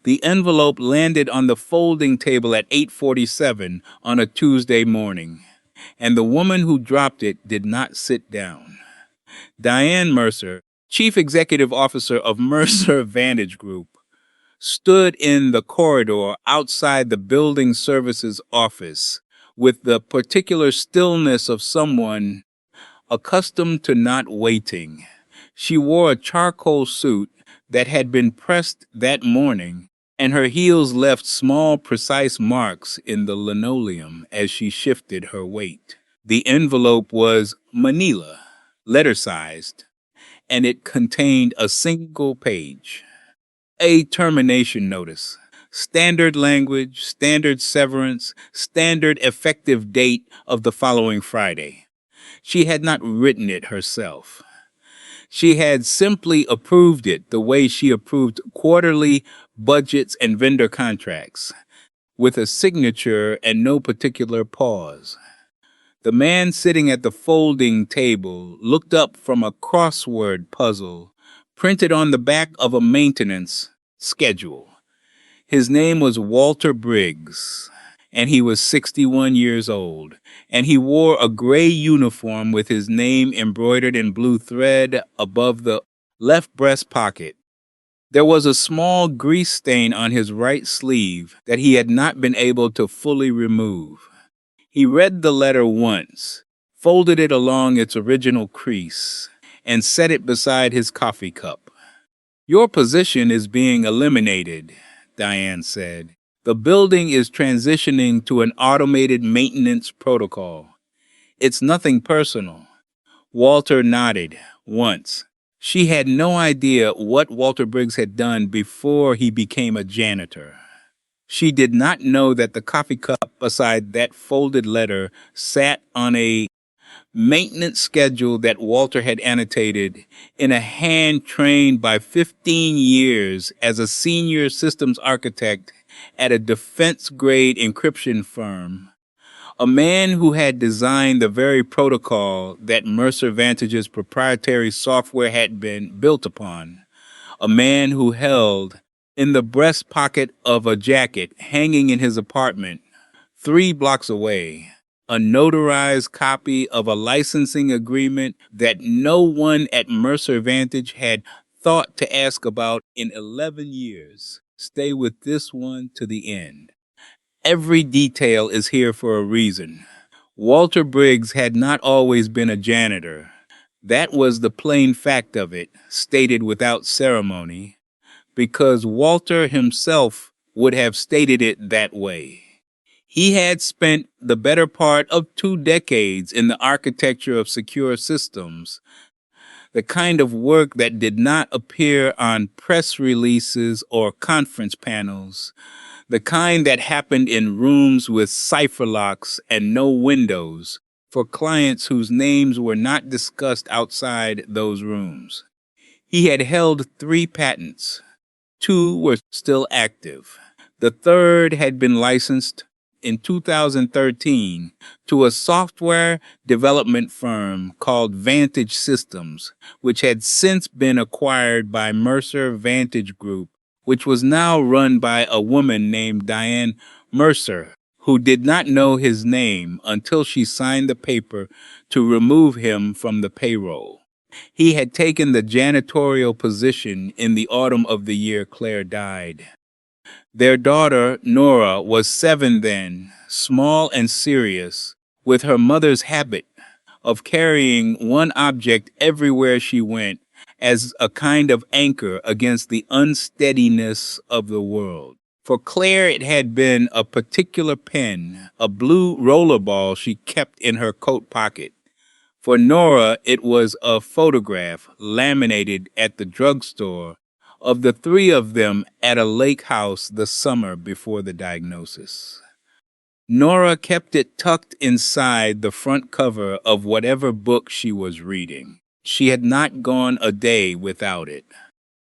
The envelope landed on the folding table at 8:47 on a Tuesday morning, and the woman who dropped it did not sit down. Diane Mercer, Chief Executive Officer of Mercer Vantage Group, stood in the corridor outside the building services office with the particular stillness of someone accustomed to not waiting. She wore a charcoal suit that had been pressed that morning, and her heels left small, precise marks in the linoleum as she shifted her weight. The envelope was manila, letter-sized, and it contained a single page. A termination notice. Standard language, standard severance, standard effective date of the following Friday. She had not written it herself. She had simply approved it the way she approved quarterly budgets and vendor contracts, with a signature and no particular pause. The man sitting at the folding table looked up from a crossword puzzle printed on the back of a maintenance schedule. His name was Walter Briggs, and he was 61 years old, and he wore a gray uniform with his name embroidered in blue thread above the left breast pocket. There was a small grease stain on his right sleeve that he had not been able to fully remove. He read the letter once, folded it along its original crease, and set it beside his coffee cup. "Your position is being eliminated," Diane said. "The building is transitioning to an automated maintenance protocol. It's nothing personal." Walter nodded once. She had no idea what Walter Briggs had done before he became a janitor. She did not know that the coffee cup beside that folded letter sat on a maintenance schedule that Walter had annotated in a hand trained by 15 years as a senior systems architect at a defense-grade encryption firm. A man who had designed the very protocol that Mercer Vantage's proprietary software had been built upon. A man who held, in the breast pocket of a jacket hanging in his apartment 3 blocks away, a notarized copy of a licensing agreement that no one at Mercer Vantage had thought to ask about in 11 years. Stay with this one to the end. Every detail is here for a reason. Walter Briggs had not always been a janitor. That was the plain fact of it, stated without ceremony, because Walter himself would have stated it that way. He had spent the better part of 2 decades in the architecture of secure systems, the kind of work that did not appear on press releases or conference panels, the kind that happened in rooms with cipher locks and no windows for clients whose names were not discussed outside those rooms. He had held 3 patents. 2 were still active. The third had been licensed in 2013 to a software development firm called Vantage Systems, which had since been acquired by Mercer Vantage Group, which was now run by a woman named Diane Mercer, who did not know his name until she signed the paper to remove him from the payroll. He had taken the janitorial position in the autumn of the year Claire died. Their daughter, Nora, was 7 then, small and serious, with her mother's habit of carrying one object everywhere she went as a kind of anchor against the unsteadiness of the world. For Claire, it had been a particular pen, a blue rollerball she kept in her coat pocket. For Nora, it was a photograph laminated at the drugstore of the 3 of them at a lake house the summer before the diagnosis. Nora kept it tucked inside the front cover of whatever book she was reading. She had not gone a day without it.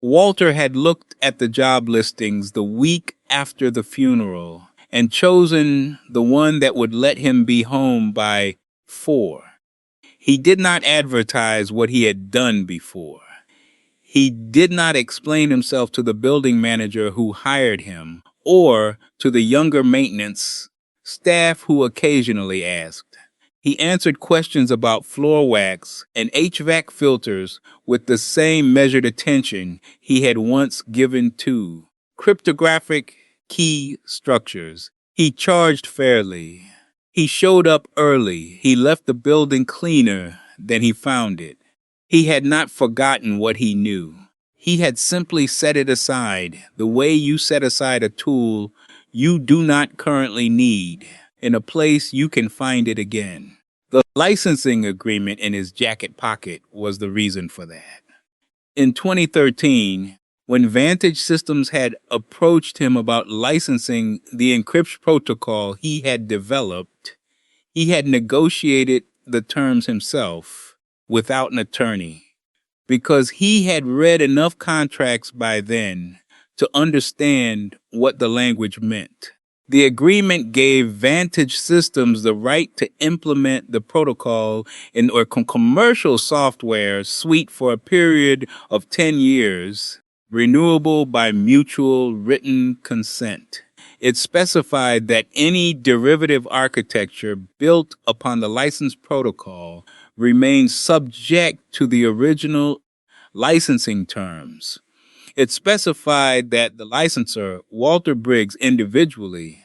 Walter had looked at the job listings the week after the funeral and chosen the one that would let him be home by 4. He did not advertise what he had done before. He did not explain himself to the building manager who hired him or to the younger maintenance staff who occasionally asked. He answered questions about floor wax and HVAC filters with the same measured attention he had once given to cryptographic key structures. He charged fairly. He showed up early. He left the building cleaner than he found it. He had not forgotten what he knew. He had simply set it aside, the way you set aside a tool you do not currently need, in a place you can find it again. The licensing agreement in his jacket pocket was the reason for that. In 2013, when Vantage Systems had approached him about licensing the encryption protocol he had developed, he had negotiated the terms himself without an attorney because he had read enough contracts by then to understand what the language meant. The agreement gave Vantage Systems the right to implement the protocol in a commercial software suite for a period of 10 years, renewable by mutual written consent. It specified that any derivative architecture built upon the licensed protocol remains subject to the original licensing terms. It specified that the licensor, Walter Briggs individually,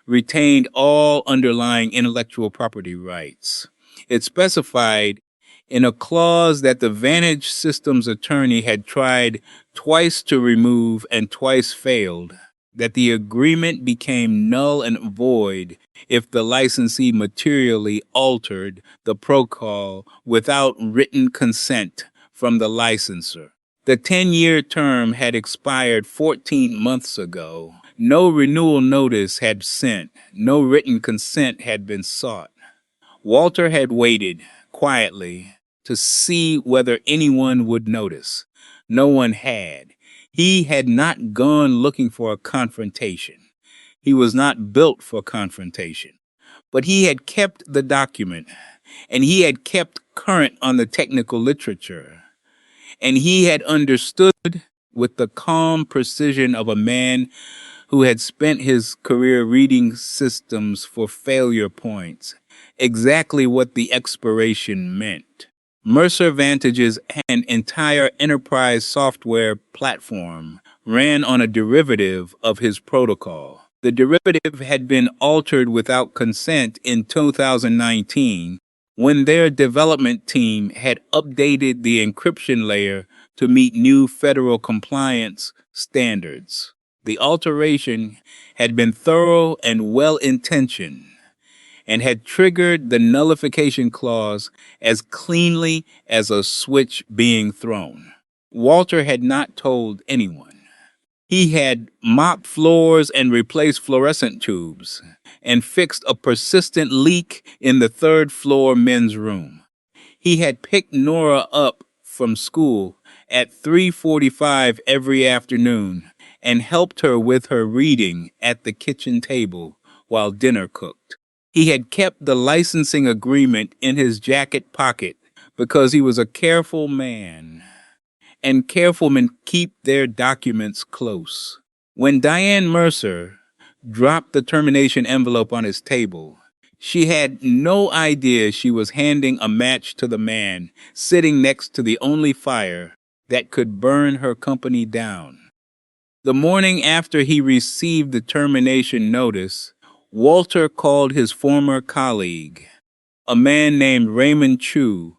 retained all underlying intellectual property rights. It specified in a clause that the Vantage Systems attorney had tried twice to remove and twice failed, that the agreement became null and void if the licensee materially altered the protocol without written consent from the licensor. The 10-year term had expired 14 months ago. No renewal notice had sent. No written consent had been sought. Walter had waited quietly to see whether anyone would notice. No one had. He had not gone looking for a confrontation. He was not built for confrontation. But he had kept the document, and he had kept current on the technical literature. And he had understood with the calm precision of a man who had spent his career reading systems for failure points exactly what the expiration meant. Mercer Vantage's an entire enterprise software platform ran on a derivative of his protocol. The derivative had been altered without consent in 2019 when their development team had updated the encryption layer to meet new federal compliance standards. The alteration had been thorough and well-intentioned and had triggered the nullification clause as cleanly as a switch being thrown. Walter had not told anyone. He had mopped floors and replaced fluorescent tubes and fixed a persistent leak in the third-floor men's room. He had picked Nora up from school at 3:45 every afternoon and helped her with her reading at the kitchen table while dinner cooked. He had kept the licensing agreement in his jacket pocket because he was a careful man, and careful men keep their documents close. When Diane Mercer dropped the termination envelope on his table, she had no idea she was handing a match to the man sitting next to the only fire that could burn her company down. The morning after he received the termination notice, Walter called his former colleague, a man named Raymond Chu,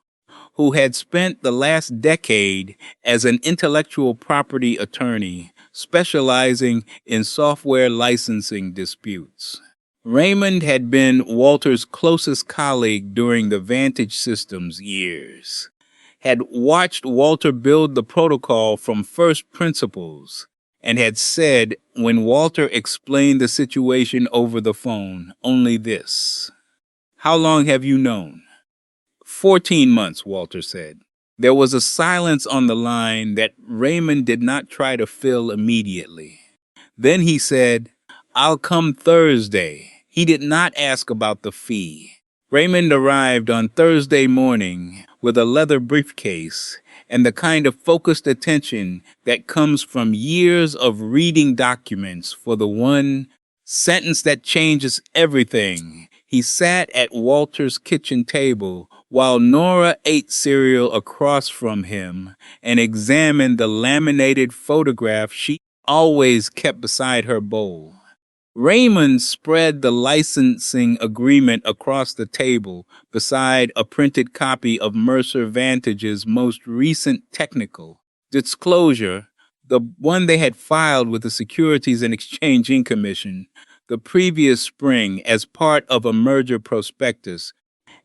who had spent the last decade as an intellectual property attorney specializing in software licensing disputes. Raymond had been Walter's closest colleague during the Vantage Systems years, had watched Walter build the protocol from first principles, and had said, when Walter explained the situation over the phone, only this: "How long have you known?" 14 months, Walter said. There was a silence on the line that Raymond did not try to fill immediately. Then he said, "I'll come Thursday." He did not ask about the fee. Raymond arrived on Thursday morning with a leather briefcase and the kind of focused attention that comes from years of reading documents for the one sentence that changes everything. He sat at Walter's kitchen table while Nora ate cereal across from him and examined the laminated photograph she always kept beside her bowl. Raymond spread the licensing agreement across the table beside a printed copy of Mercer Vantage's most recent technical disclosure, the one they had filed with the Securities and Exchanging Commission the previous spring as part of a merger prospectus,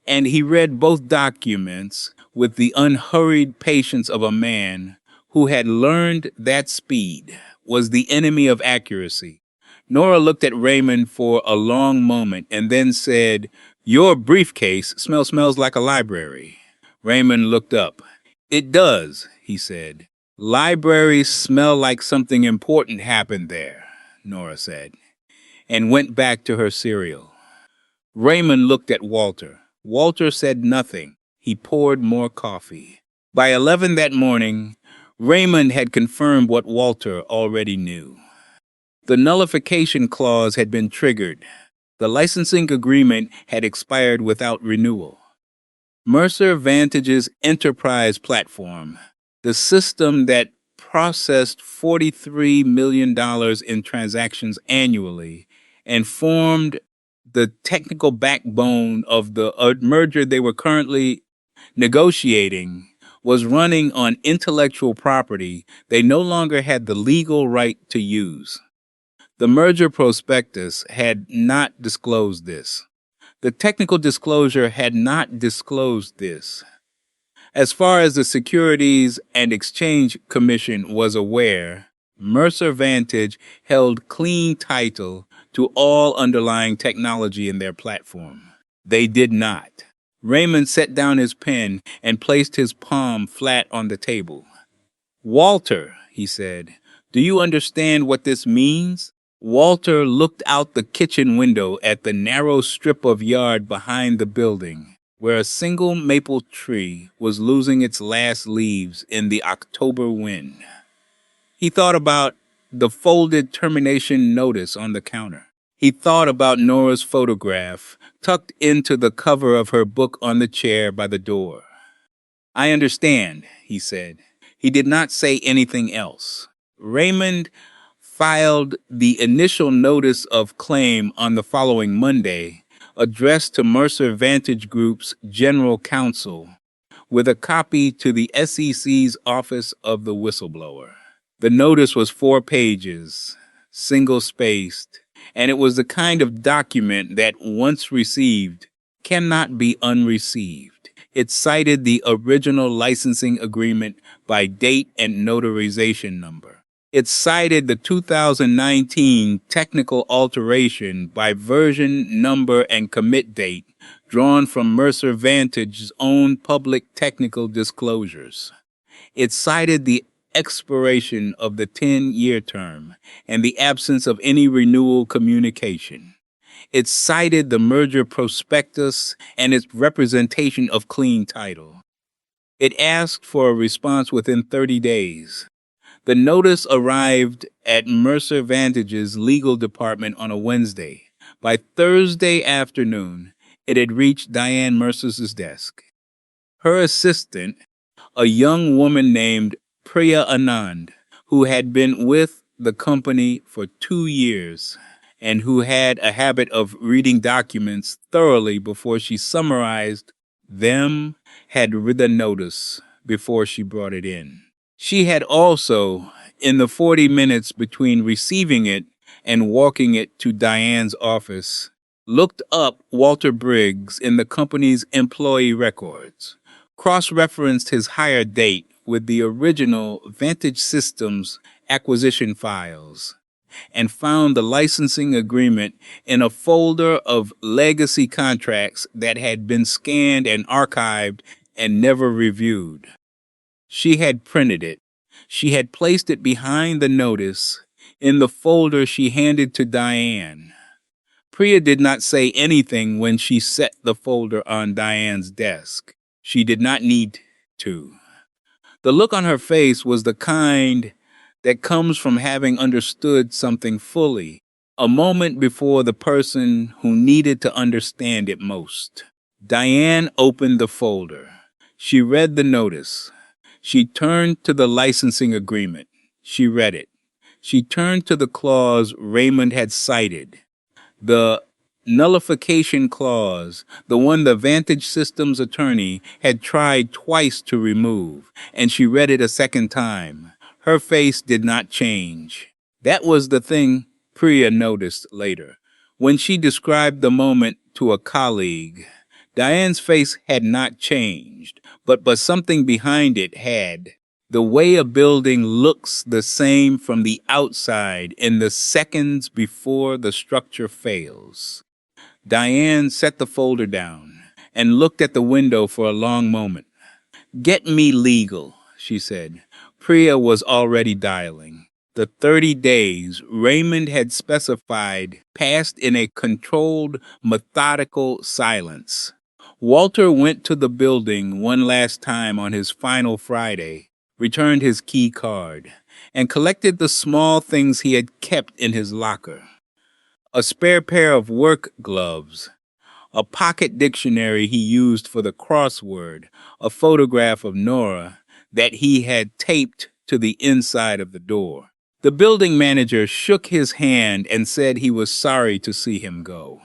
and he read both documents with the unhurried patience of a man who had learned that speed was the enemy of accuracy. Nora looked at Raymond for a long moment and then said, "Your briefcase smells like a library." Raymond looked up. "It does," he said. "Libraries smell like something important happened there," Nora said, and went back to her cereal. Raymond looked at Walter. Walter said nothing. He poured more coffee. By 11 that morning, Raymond had confirmed what Walter already knew. The nullification clause had been triggered. The licensing agreement had expired without renewal. Mercer Vantage's enterprise platform, the system that processed $43 million in transactions annually and formed the technical backbone of the merger they were currently negotiating, was running on intellectual property they no longer had the legal right to use. The merger prospectus had not disclosed this. The technical disclosure had not disclosed this. As far as the Securities and Exchange Commission was aware, Mercer Vantage held clean title to all underlying technology in their platform. They did not. Raymond set down his pen and placed his palm flat on the table. "Walter," he said, "do you understand what this means?" Walter looked out the kitchen window at the narrow strip of yard behind the building, where a single maple tree was losing its last leaves in the October wind. He thought about the folded termination notice on the counter. He thought about Nora's photograph tucked into the cover of her book on the chair by the door. "I understand," he said. He did not say anything else. Raymond filed the initial notice of claim on the following Monday, addressed to Mercer Vantage Group's general counsel, with a copy to the SEC's Office of the Whistleblower. The notice was 4 pages, single-spaced, and it was the kind of document that, once received, cannot be unreceived. It cited the original licensing agreement by date and notarization number. It cited the 2019 technical alteration by version, number, and commit date drawn from Mercer Vantage's own public technical disclosures. It cited the expiration of the 10-year term and the absence of any renewal communication. It cited the merger prospectus and its representation of clean title. It asked for a response within 30 days. The notice arrived at Mercer Vantage's legal department on a Wednesday. By Thursday afternoon, it had reached Diane Mercer's desk. Her assistant, a young woman named Priya Anand, who had been with the company for 2 years and who had a habit of reading documents thoroughly before she summarized them, had read the notice before she brought it in. She had also, in the 40 minutes between receiving it and walking it to Diane's office, looked up Walter Briggs in the company's employee records, cross-referenced his hire date with the original Vantage Systems acquisition files, and found the licensing agreement in a folder of legacy contracts that had been scanned and archived and never reviewed. She had printed it. She had placed it behind the notice in the folder she handed to Diane. Priya did not say anything when she set the folder on Diane's desk. She did not need to. The look on her face was the kind that comes from having understood something fully, a moment before the person who needed to understand it most. Diane opened the folder. She read the notice. She turned to the licensing agreement. She read it. She turned to the clause Raymond had cited. The nullification clause, the one the Vantage Systems attorney had tried twice to remove, and she read it a second time. Her face did not change. That was the thing Priya noticed later. When she described the moment to a colleague, Diane's face had not changed, but something behind it had. The way a building looks the same from the outside in the seconds before the structure fails. Diane set the folder down and looked at the window for a long moment. "Get me legal," she said. Priya was already dialing. The 30 days Raymond had specified passed in a controlled, methodical silence. Walter went to the building one last time on his final Friday, returned his key card, and collected the small things he had kept in his locker. A spare pair of work gloves, a pocket dictionary he used for the crossword, a photograph of Nora that he had taped to the inside of the door. The building manager shook his hand and said he was sorry to see him go.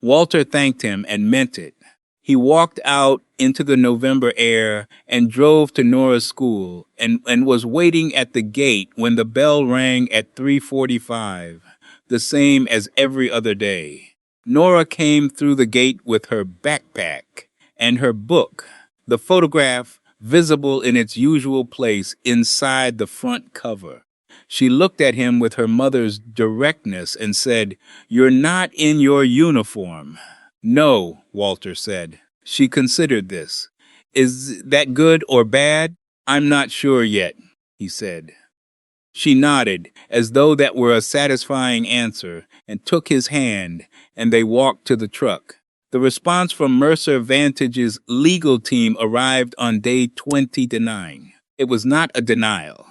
Walter thanked him and meant it. He walked out into the November air and drove to Nora's school and was waiting at the gate when the bell rang at 3:45, the same as every other day. Nora came through the gate with her backpack and her book, the photograph visible in its usual place inside the front cover. She looked at him with her mother's directness and said, "You're not in your uniform." "No," Walter said. She considered this. "Is that good or bad?" "I'm not sure yet," he said. She nodded, as though that were a satisfying answer, and took his hand, and they walked to the truck. The response from Mercer Vantage's legal team arrived on day 29. It was not a denial.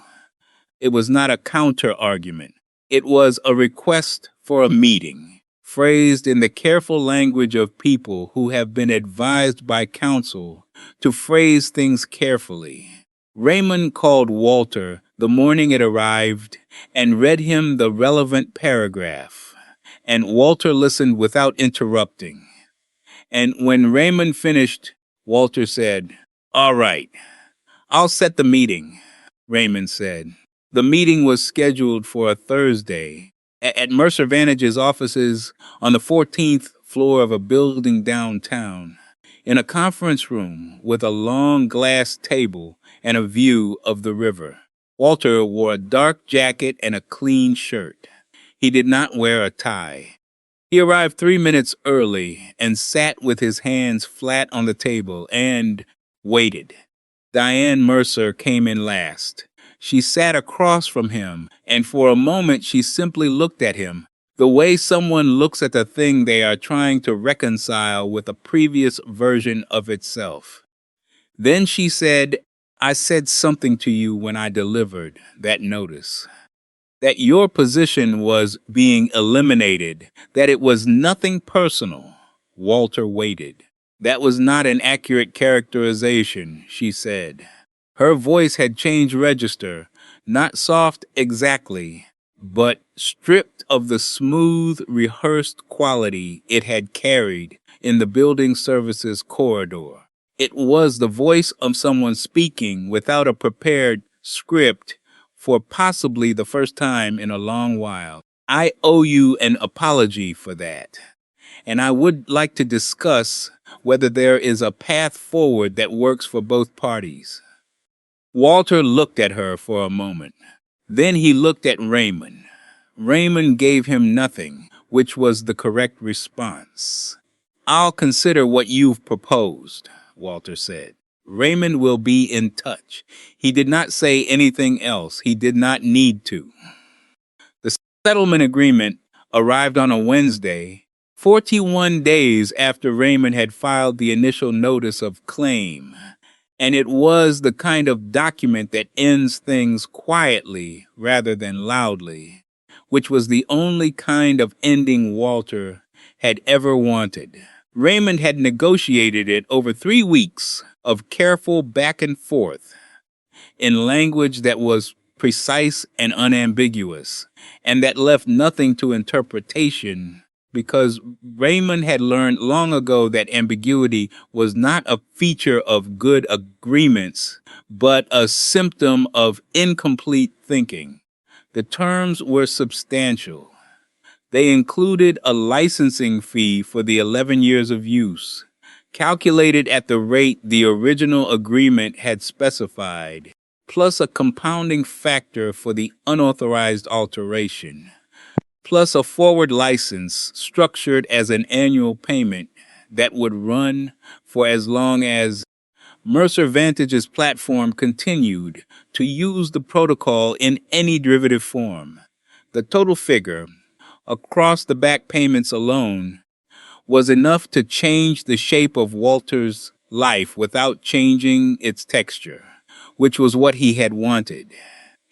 It was not a counter-argument. It was a request for a meeting, phrased in the careful language of people who have been advised by counsel to phrase things carefully. Raymond called Walter the morning it arrived and read him the relevant paragraph, and Walter listened without interrupting. And when Raymond finished, Walter said, "All right, I'll set the meeting," Raymond said. The meeting was scheduled for a Thursday at Mercer Vantage's offices on the 14th floor of a building downtown, in a conference room with a long glass table and a view of the river. Walter wore a dark jacket and a clean shirt. He did not wear a tie. He arrived 3 minutes early and sat with his hands flat on the table and waited. Diane Mercer came in last. She sat across from him, and for a moment she simply looked at him, the way someone looks at the thing they are trying to reconcile with a previous version of itself. Then she said, "I said something to you when I delivered that notice. That your position was being eliminated, that it was nothing personal." Walter waited. "That was not an accurate characterization," she said. Her voice had changed register, not soft exactly, but stripped of the smooth, rehearsed quality it had carried in the building services corridor. It was the voice of someone speaking without a prepared script for possibly the first time in a long while. "I owe you an apology for that, and I would like to discuss whether there is a path forward that works for both parties." Walter looked at her for a moment. Then he looked at Raymond. Raymond gave him nothing, which was the correct response. "I'll consider what you've proposed," Walter said. "Raymond will be in touch." He did not say anything else. He did not need to. The settlement agreement arrived on a Wednesday, 41 days after Raymond had filed the initial notice of claim. And it was the kind of document that ends things quietly rather than loudly, which was the only kind of ending Walter had ever wanted. Raymond had negotiated it over 3 weeks of careful back and forth in language that was precise and unambiguous, and that left nothing to interpretation, because Raymond had learned long ago that ambiguity was not a feature of good agreements, but a symptom of incomplete thinking. The terms were substantial. They included a licensing fee for the 11 years of use, calculated at the rate the original agreement had specified, plus a compounding factor for the unauthorized alteration, plus a forward license structured as an annual payment that would run for as long as Mercer Vantage's platform continued to use the protocol in any derivative form. The total figure, across the back payments alone, was enough to change the shape of Walter's life without changing its texture, which was what he had wanted.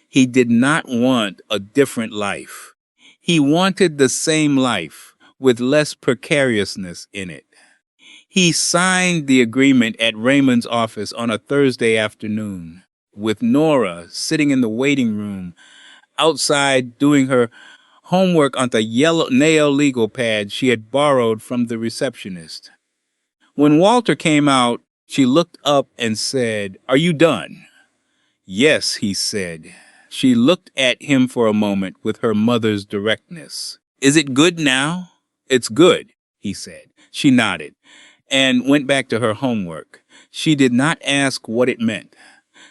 He did not want a different life. He wanted the same life with less precariousness in it. He signed the agreement at Raymond's office on a Thursday afternoon, with Nora sitting in the waiting room outside doing her homework on the yellow nail legal pad she had borrowed from the receptionist. When Walter came out, she looked up and said, "Are you done?" "Yes," he said. She looked at him for a moment with her mother's directness. "Is it good now?" "It's good," he said. She nodded and went back to her homework. She did not ask what it meant.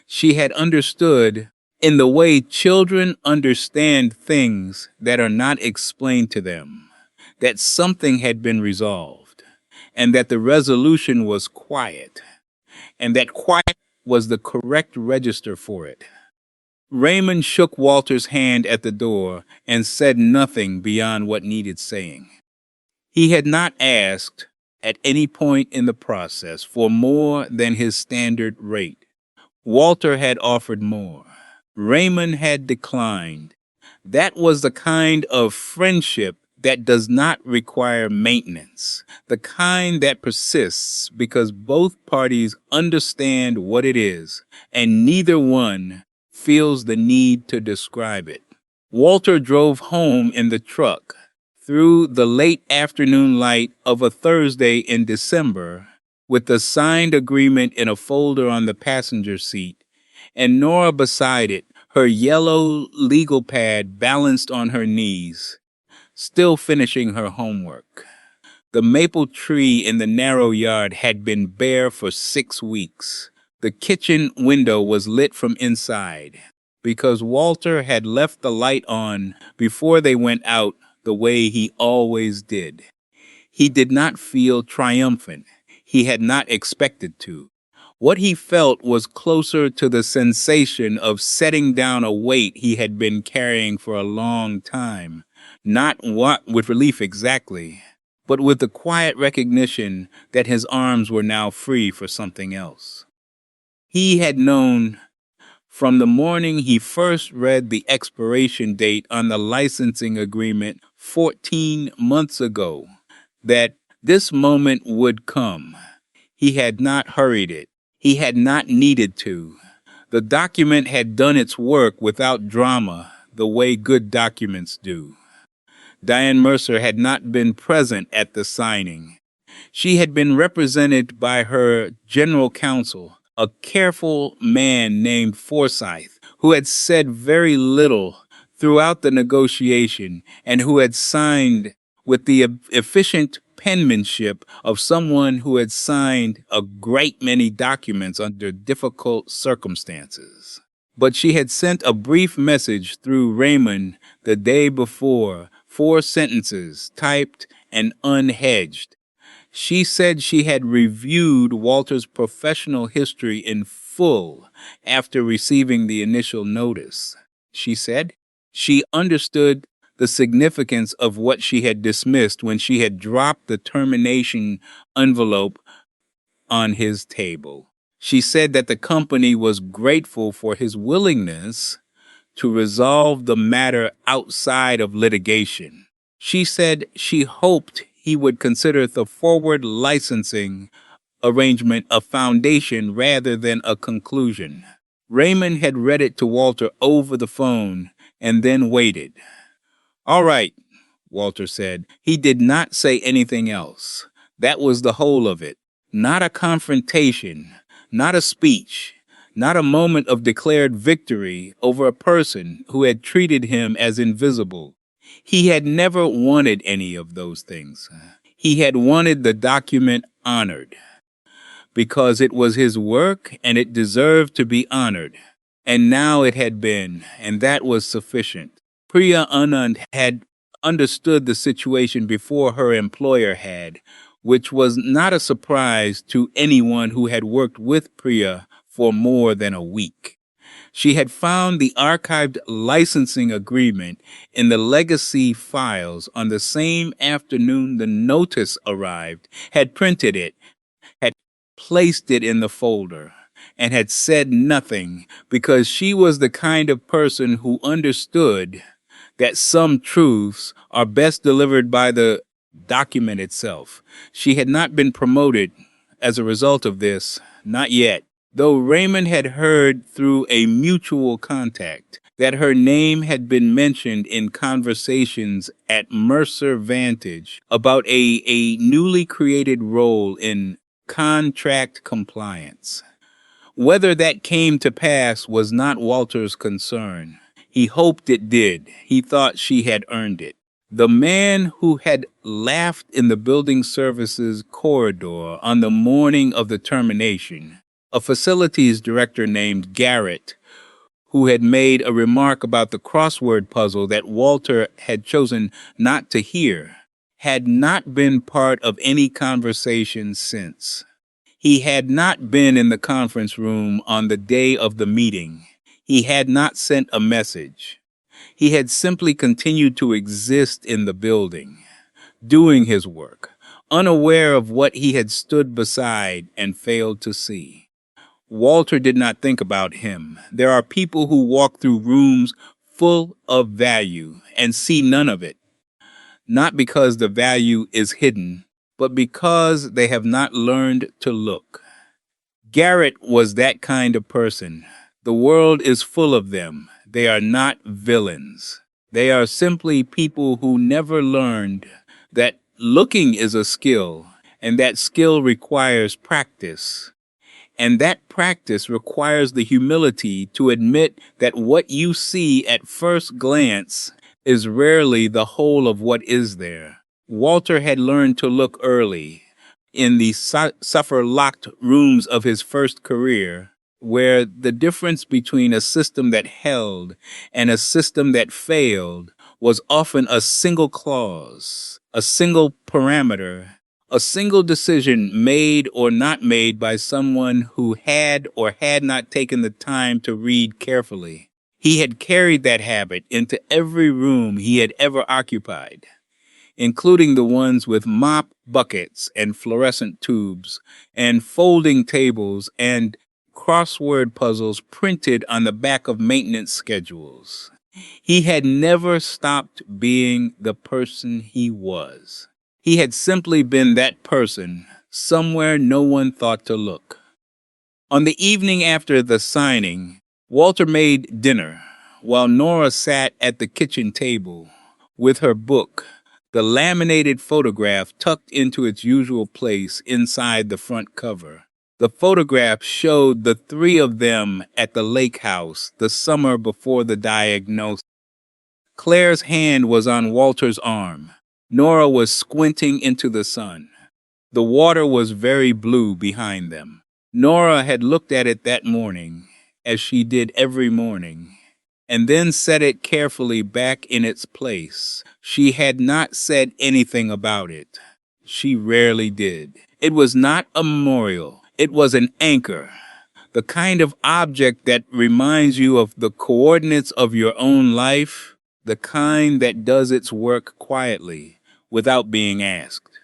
She had understood, in the way children understand things that are not explained to them, that something had been resolved, and that the resolution was quiet, and that quiet was the correct register for it. Raymond shook Walter's hand at the door and said nothing beyond what needed saying. He had not asked, at any point in the process, for more than his standard rate. Walter had offered more. Raymond had declined. That was the kind of friendship that does not require maintenance, the kind that persists because both parties understand what it is, and neither one feels the need to describe it. Walter drove home in the truck through the late afternoon light of a Thursday in December, with the signed agreement in a folder on the passenger seat, and Nora beside it, her yellow legal pad balanced on her knees, still finishing her homework. The maple tree in the narrow yard had been bare for 6 weeks. The kitchen window was lit from inside, because Walter had left the light on before they went out the way he always did. He did not feel triumphant. He had not expected to. What he felt was closer to the sensation of setting down a weight he had been carrying for a long time, not what with relief exactly, but with the quiet recognition that his arms were now free for something else. He had known from the morning he first read the expiration date on the licensing agreement 14 months ago that this moment would come. He had not hurried it. He had not needed to. The document had done its work without drama, the way good documents do. Diane Mercer had not been present at the signing. She had been represented by her general counsel, a careful man named Forsyth, who had said very little throughout the negotiation and who had signed with the efficient penmanship of someone who had signed a great many documents under difficult circumstances. But she had sent a brief message through Raymond the day before, 4 sentences, typed and unhedged. She said she had reviewed Walter's professional history in full after receiving the initial notice. She said she understood the significance of what she had dismissed when she had dropped the termination envelope on his table. She said that the company was grateful for his willingness to resolve the matter outside of litigation. She said she hoped he would consider the forward licensing arrangement a foundation rather than a conclusion. Raymond had read it to Walter over the phone and then waited. "All right," Walter said. He did not say anything else. That was the whole of it. Not a confrontation, not a speech, not a moment of declared victory over a person who had treated him as invisible. He had never wanted any of those things. He had wanted the document honored because it was his work and it deserved to be honored. And now it had been, and that was sufficient. Priya Anand had understood the situation before her employer had, which was not a surprise to anyone who had worked with Priya for more than a week. She had found the archived licensing agreement in the legacy files on the same afternoon the notice arrived, had printed it, had placed it in the folder, and had said nothing because she was the kind of person who understood that some truths are best delivered by the document itself. She had not been promoted as a result of this, not yet, though Raymond had heard through a mutual contact that her name had been mentioned in conversations at Mercer Vantage about a newly created role in contract compliance. Whether that came to pass was not Walter's concern. He hoped it did. He thought she had earned it. The man who had laughed in the building services corridor on the morning of the termination, a facilities director named Garrett, who had made a remark about the crossword puzzle that Walter had chosen not to hear, had not been part of any conversation since. He had not been in the conference room on the day of the meeting. He had not sent a message. He had simply continued to exist in the building, doing his work, unaware of what he had stood beside and failed to see. Walter did not think about him. There are people who walk through rooms full of value and see none of it, not because the value is hidden, but because they have not learned to look. Garrett was that kind of person. The world is full of them. They are not villains. They are simply people who never learned that looking is a skill, and that skill requires practice. And that practice requires the humility to admit that what you see at first glance is rarely the whole of what is there. Walter had learned to look early, in the suffer-locked rooms of his first career, where the difference between a system that held and a system that failed was often a single clause, a single parameter, a single decision made or not made by someone who had or had not taken the time to read carefully. He had carried that habit into every room he had ever occupied, including the ones with mop buckets and fluorescent tubes and folding tables and crossword puzzles printed on the back of maintenance schedules. He had never stopped being the person he was. He had simply been that person, somewhere no one thought to look. On the evening after the signing, Walter made dinner while Nora sat at the kitchen table with her book, the laminated photograph tucked into its usual place inside the front cover. The photograph showed the three of them at the lake house the summer before the diagnosis. Claire's hand was on Walter's arm. Nora was squinting into the sun. The water was very blue behind them. Nora had looked at it that morning, as she did every morning, and then set it carefully back in its place. She had not said anything about it. She rarely did. It was not a memorial. It was an anchor, the kind of object that reminds you of the coordinates of your own life, the kind that does its work quietly, without being asked.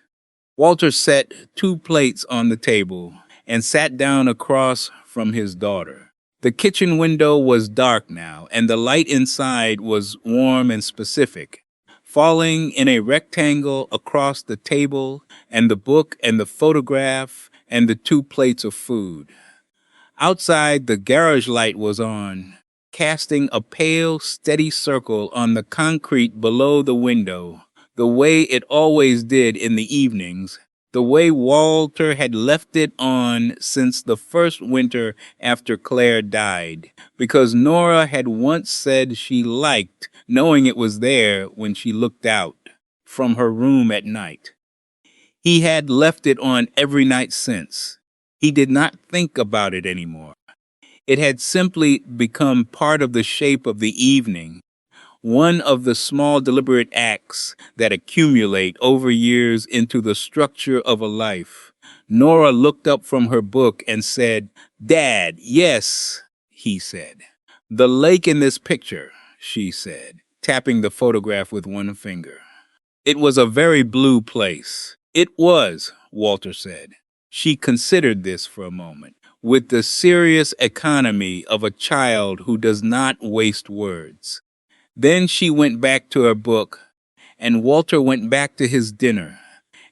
Walter set 2 plates on the table and sat down across from his daughter. The kitchen window was dark now, and the light inside was warm and specific, falling in a rectangle across the table and the book and the photograph and the two plates of food. Outside, the garage light was on, casting a pale, steady circle on the concrete below the window, the way it always did in the evenings, the way Walter had left it on since the first winter after Claire died, because Nora had once said she liked knowing it was there when she looked out from her room at night. He had left it on every night since. He did not think about it anymore. It had simply become part of the shape of the evening, one of the small deliberate acts that accumulate over years into the structure of a life. Nora looked up from her book and said, "Dad, yes," he said. "The lake in this picture," she said, tapping the photograph with one finger. It was a very blue place. It was, Walter said. She considered this for a moment, with the serious economy of a child who does not waste words. Then she went back to her book, and Walter went back to his dinner,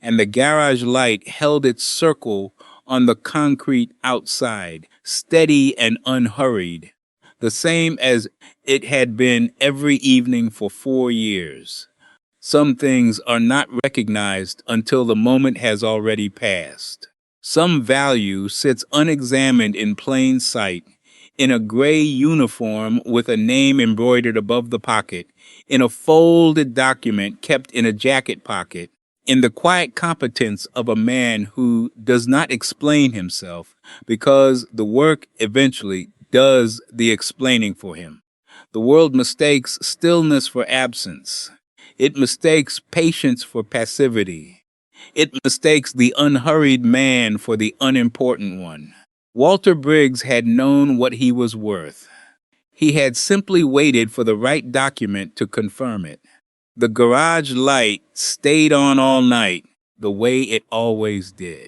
and the garage light held its circle on the concrete outside, steady and unhurried, the same as it had been every evening for 4 years. Some things are not recognized until the moment has already passed. Some value sits unexamined in plain sight, in a gray uniform with a name embroidered above the pocket, in a folded document kept in a jacket pocket, in the quiet competence of a man who does not explain himself, because the work eventually does the explaining for him. The world mistakes stillness for absence. It mistakes patience for passivity. It mistakes the unhurried man for the unimportant one. Walter Briggs had known what he was worth. He had simply waited for the right document to confirm it. The garage light stayed on all night, the way it always did.